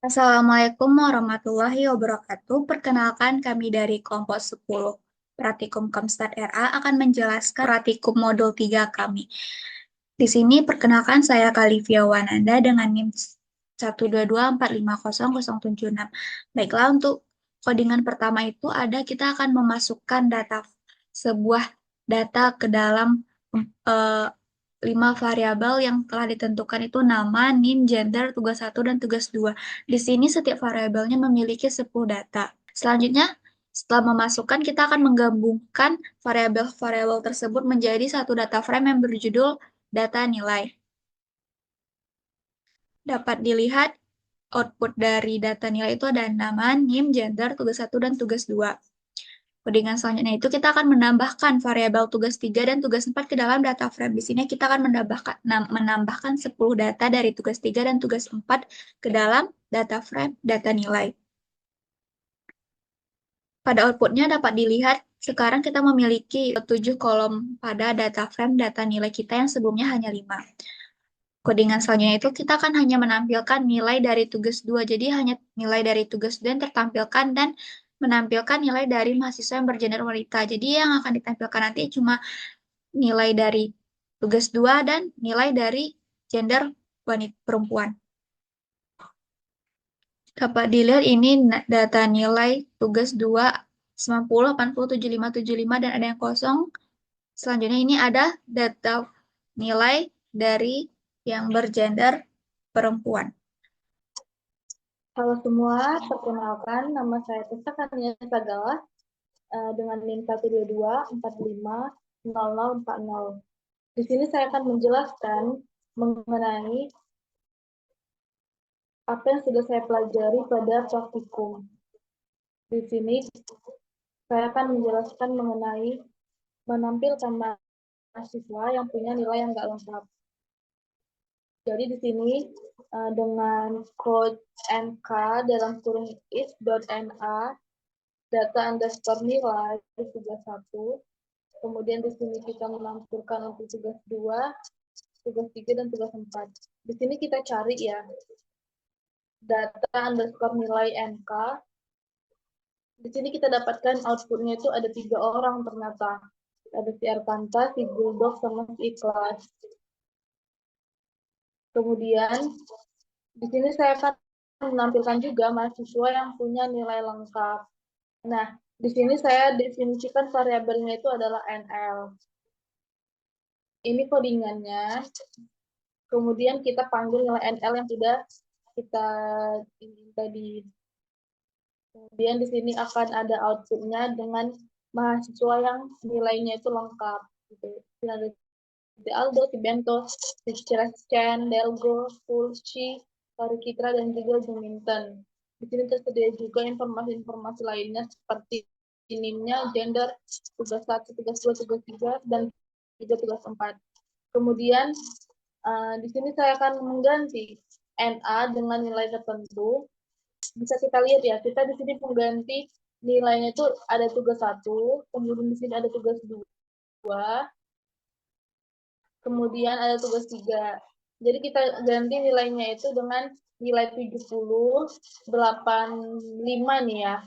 Assalamualaikum warahmatullahi wabarakatuh. Perkenalkan kami dari kelompok 10 Pratikum Kemstat RA akan menjelaskan Pratikum Modul 3 kami. Di sini perkenalkan saya Kalivia Wananda dengan NIM 122450076. Baiklah, untuk codingan pertama itu kita akan memasukkan sebuah data ke dalam eh, 5 variabel yang telah ditentukan itu nama, NIM, gender, tugas 1, dan tugas 2. Di sini setiap variabelnya memiliki 10 data. Selanjutnya, setelah memasukkan, kita akan menggabungkan variabel-variabel tersebut menjadi satu data frame yang berjudul data nilai. Dapat dilihat output dari data nilai itu ada nama, NIM, gender, tugas 1, dan tugas 2. Codingan selanjutnya itu kita akan menambahkan variabel tugas 3 dan tugas 4 ke dalam data frame. Di sini kita akan menambahkan 10 data dari tugas 3 dan tugas 4 ke dalam data frame data nilai. Pada outputnya dapat dilihat sekarang kita memiliki 7 kolom pada data frame data nilai kita yang sebelumnya hanya 5. Codingan selanjutnya itu kita akan hanya menampilkan nilai dari tugas 2. Jadi hanya nilai dari tugas 2 yang tertampilkan dan menampilkan nilai dari mahasiswa yang bergender wanita. Jadi yang akan ditampilkan nanti cuma nilai dari tugas 2 dan nilai dari gender wanita perempuan. Dapat dilihat ini data nilai tugas 2 90, 80, 75, 75 dan ada yang kosong. Selanjutnya ini ada data nilai dari yang bergender perempuan. Halo semua, perkenalkan nama saya Tessa Kania Sagala dengan NIM 122450040. Di sini saya akan menjelaskan mengenai apa yang sudah saya pelajari pada praktikum. Di sini saya akan menjelaskan mengenai menampilkan mahasiswa yang punya nilai yang nggak lengkap. Jadi di sini dengan code NK dalam kurung is.na data underscore nilai tugas 1. Kemudian di sini kita menampilkan untuk tugas 2, tugas 3, dan tugas 4. Di sini kita cari ya data underscore nilai NK. Di sini kita dapatkan outputnya itu ada 3 orang ternyata. Ada si Erkanta, si Bulldog, sama si Ikhlas. Kemudian di sini saya akan menampilkan juga mahasiswa yang punya nilai lengkap. Nah, di sini saya definisikan variabelnya itu adalah NL. Ini codingannya. Kemudian kita panggil nilai NL yang sudah kita ingin tadi. Kemudian di sini akan ada outputnya dengan mahasiswa yang nilainya itu lengkap. Gitu. Ada si Aldo, si Bento, si Chen, Delgo, Fulci, Parikitra, dan juga Juminten. Di sini tersedia juga informasi-informasi lainnya seperti NIM-nya, gender, tugas 1, tugas 2, tugas 3, dan juga tugas 4. Kemudian di sini saya akan mengganti NA dengan nilai tertentu. Bisa kita lihat ya, kita di sini mengganti nilainya itu ada tugas 1, kemudian di sini ada tugas 2, kemudian ada tugas 3. Jadi kita ganti nilainya itu dengan nilai 70, 85 nih ya.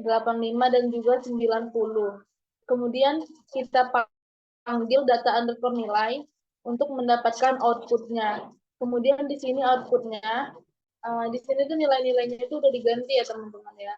85 dan juga 90. Kemudian kita panggil data underscore nilai untuk mendapatkan outputnya. Kemudian di sini outputnya, di sini tuh nilai-nilainya itu udah diganti ya teman-teman ya.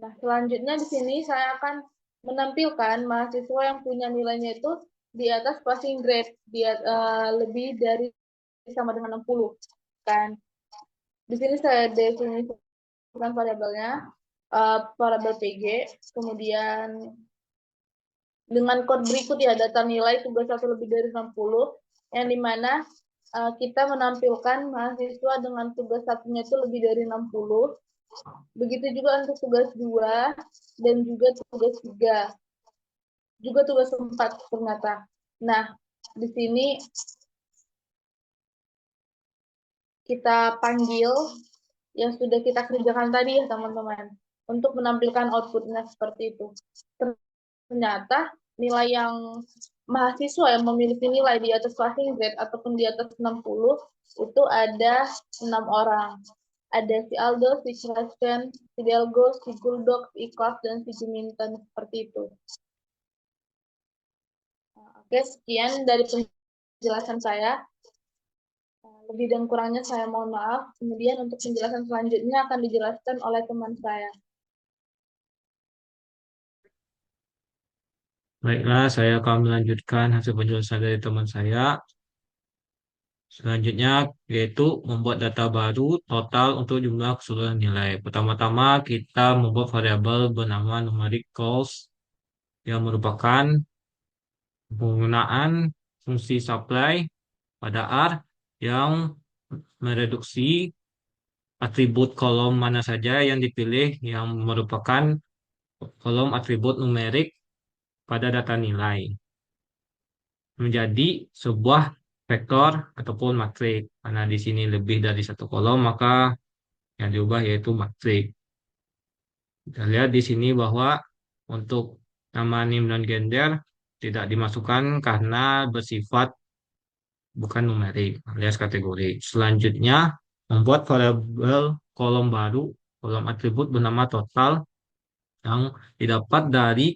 Nah selanjutnya di sini saya akan menampilkan mahasiswa yang punya nilainya itu di atas passing grade, lebih dari sama dengan 60 kan. Di sini saya definisikan variabelnya, variabel PG, kemudian dengan code berikut ya, data nilai tugas 1 lebih dari 60, yang dimana kita menampilkan mahasiswa dengan tugas satunya itu lebih dari 60. Begitu juga untuk tugas 2 dan juga tugas 3. Juga tugas 4 ternyata. Nah, di sini kita panggil yang sudah kita kerjakan tadi ya teman-teman, untuk menampilkan outputnya seperti itu. Ternyata nilai yang mahasiswa yang memiliki nilai di atas passing grade ataupun di atas 60 itu ada 6 orang. Ada si Aldo, si Chasken, si Delgo, si Guldok, si Ikhlas, dan si Juminten. Seperti itu. Oke, sekian dari penjelasan saya. Lebih dan kurangnya saya mohon maaf. Kemudian untuk penjelasan selanjutnya akan dijelaskan oleh teman saya. Baiklah, saya akan melanjutkan hasil penjelasan dari teman saya. Selanjutnya, yaitu membuat data baru total untuk jumlah keseluruhan nilai. Pertama-tama, kita membuat variabel bernama numeric calls yang merupakan penggunaan fungsi supply pada R yang mereduksi atribut kolom mana saja yang dipilih yang merupakan kolom atribut numerik pada data nilai menjadi sebuah vektor ataupun matrik. Karena di sini lebih dari satu kolom, maka yang diubah yaitu matrik. Kita lihat di sini bahwa untuk nama NIM dan gender tidak dimasukkan karena bersifat bukan numerik alias kategori. Selanjutnya, membuat variabel kolom baru, kolom atribut bernama total yang didapat dari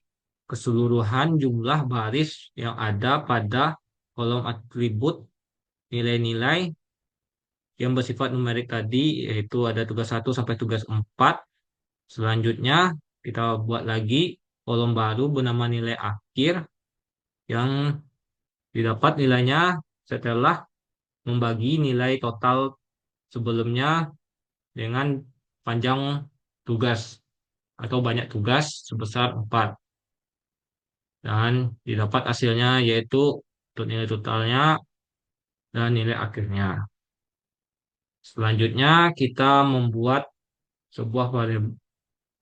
keseluruhan jumlah baris yang ada pada kolom atribut nilai-nilai yang bersifat numerik tadi, yaitu ada tugas 1 sampai tugas 4. Selanjutnya, kita buat lagi kolom baru bernama nilai akhir yang didapat nilainya setelah membagi nilai total sebelumnya dengan panjang tugas atau banyak tugas sebesar 4. Dan didapat hasilnya yaitu untuk nilai totalnya dan nilai akhirnya. Selanjutnya kita membuat sebuah variabel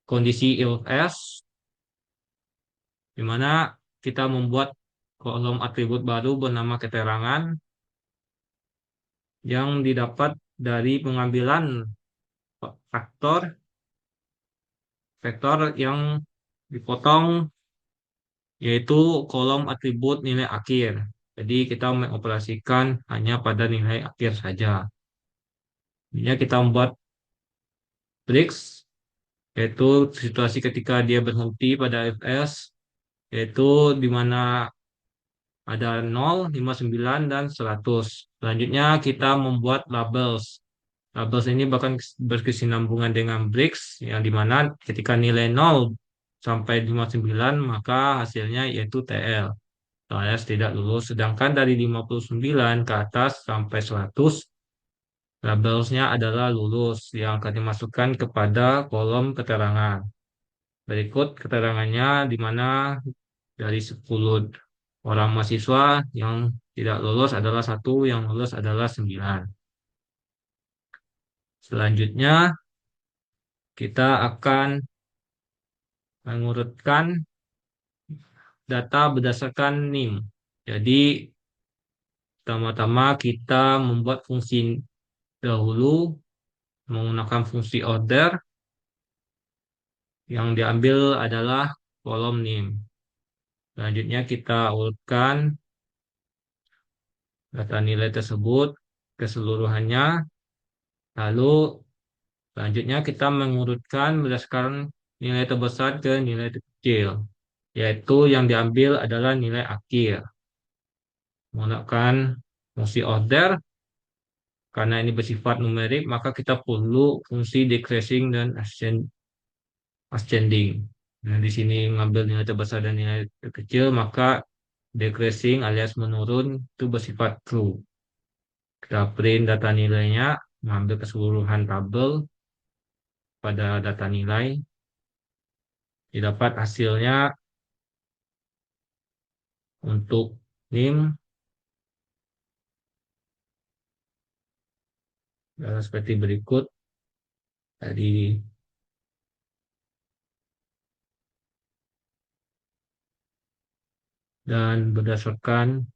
kondisi if else di mana kita membuat kolom atribut baru bernama keterangan yang didapat dari pengambilan faktor vektor yang dipotong yaitu kolom atribut nilai akhir. Jadi kita mengoperasikan hanya pada nilai akhir saja. Ini kita membuat breaks yaitu situasi ketika dia berhenti pada fs yaitu di mana ada 0, 59, dan 100. Selanjutnya kita membuat labels. Labels ini bahkan berkesinambungan dengan breaks yang dimana ketika nilai 0 sampai 59 maka hasilnya yaitu TL alias tidak lulus. Sedangkan dari 59 ke atas sampai 100 labelsnya adalah lulus yang akan dimasukkan kepada kolom keterangan. Berikut keterangannya di mana dari 10 orang mahasiswa yang tidak lolos adalah 1, yang lolos adalah 9. Selanjutnya kita akan mengurutkan data berdasarkan NIM. Jadi pertama-tama kita membuat fungsi dahulu menggunakan fungsi order yang diambil adalah kolom NIM. Selanjutnya kita urutkan data nilai tersebut keseluruhannya. Lalu selanjutnya kita mengurutkan berdasarkan nilai terbesar ke nilai terkecil, yaitu yang diambil adalah nilai akhir. Menggunakan fungsi order, karena ini bersifat numerik, maka kita perlu fungsi decreasing dan ascending. Nah, di sini mengambil nilai terbesar dan nilai terkecil, maka decreasing alias menurun itu bersifat true. Kita print data nilainya, mengambil keseluruhan tabel pada data nilai, didapat hasilnya untuk NIM adalah seperti berikut. Tadi dan berdasarkan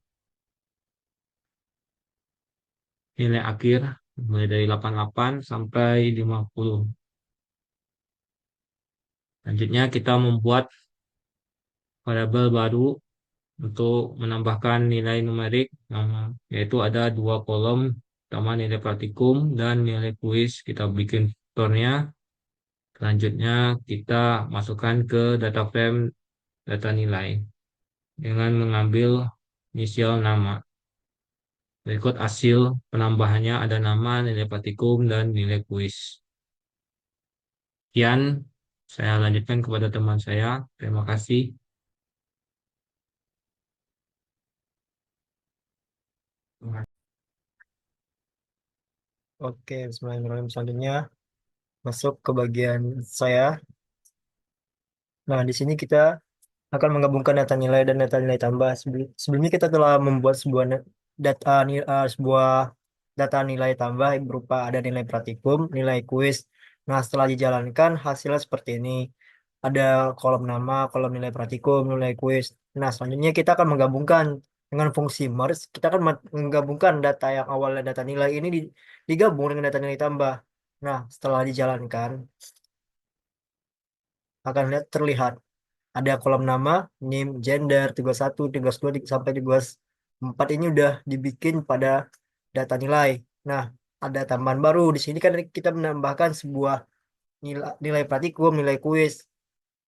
nilai akhir mulai dari 88 sampai 50. Selanjutnya kita membuat variabel baru untuk menambahkan nilai numerik yaitu ada 2 kolom pertama nilai praktikum dan nilai kuis kita bikin filternya. Selanjutnya kita masukkan ke data frame data nilai dengan mengambil inisial nama. Berikut hasil penambahannya ada nama, nilai praktikum, dan nilai kuis. Sekian, saya lanjutkan kepada teman saya. Terima kasih. Oke, Bismillahirrahmanirrahim. Selanjutnya masuk ke bagian saya. Nah, di sini kita akan menggabungkan data nilai dan data nilai tambah. Sebelumnya kita telah membuat sebuah data nilai tambah yang berupa ada nilai praktikum, nilai kuis. Nah, setelah dijalankan hasilnya seperti ini. Ada kolom nama, kolom nilai praktikum, nilai kuis. Nah, selanjutnya kita akan menggabungkan dengan fungsi merge. Kita akan menggabungkan data yang awalnya data nilai ini digabung dengan data nilai tambah. Nah, setelah dijalankan akan terlihat ada kolom nama, NIM, gender, tugas 1, tugas 2, sampai tugas 4 ini udah dibikin pada data nilai. Nah, ada tambahan baru. Di sini kan kita menambahkan sebuah nilai praktikum, nilai kuis,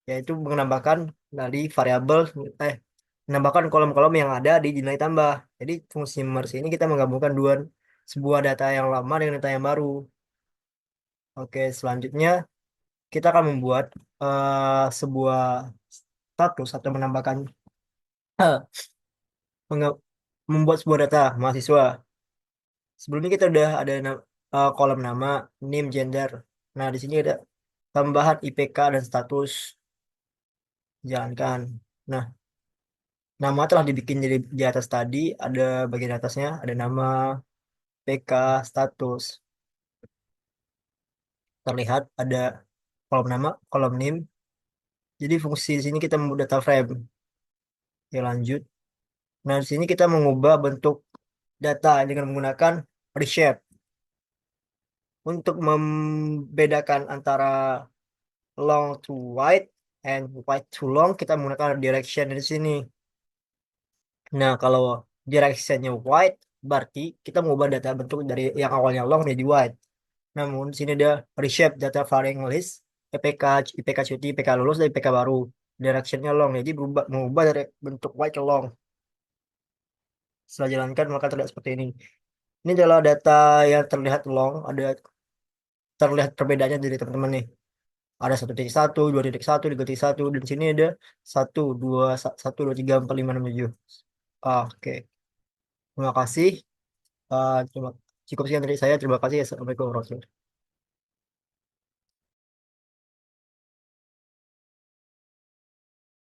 yaitu menambahkan dari variabel, eh, menambahkan kolom-kolom yang ada di nilai tambah. Jadi fungsi merge ini kita menggabungkan sebuah data yang lama dengan data yang baru. Oke, selanjutnya kita akan membuat sebuah status atau menambahkan Menga- membuat sebuah data mahasiswa. Sebelumnya kita udah ada kolom nama, name, gender. Nah, di sini ada tambahan IPK dan status. Jalankan. Nah, nama telah dibikin jadi di atas tadi, ada bagian atasnya, ada nama, PK, status. Terlihat ada kolom nama, kolom name. Jadi fungsi di sini kita membuat data frame. Ya, lanjut. Nah, di sini kita mengubah bentuk data dengan menggunakan reshape. Untuk membedakan antara long to wide and wide to long, kita menggunakan direction di sini. Nah, kalau directionnya wide berarti kita mengubah data bentuk dari yang awalnya long menjadi wide. Namun di sini ada reshape data varying list, IPK, IPK cuti, IPK lulus, dan IPK baru. Directionnya long, jadi mengubah dari bentuk wide ke long. Setelah jalankan maka terlihat seperti ini. Ini adalah data yang terlihat long, ada terlihat perbedaannya dari teman-teman nih. Ada 1.1, 2.1, 3.1, dan sini ada 1, 2, 1, 2, 3, 4, 5, 6, 7. Oke, terima kasih. Cukup sekian dari saya. Terima kasih. Assalamualaikum warahmatullahi wabarakatuh.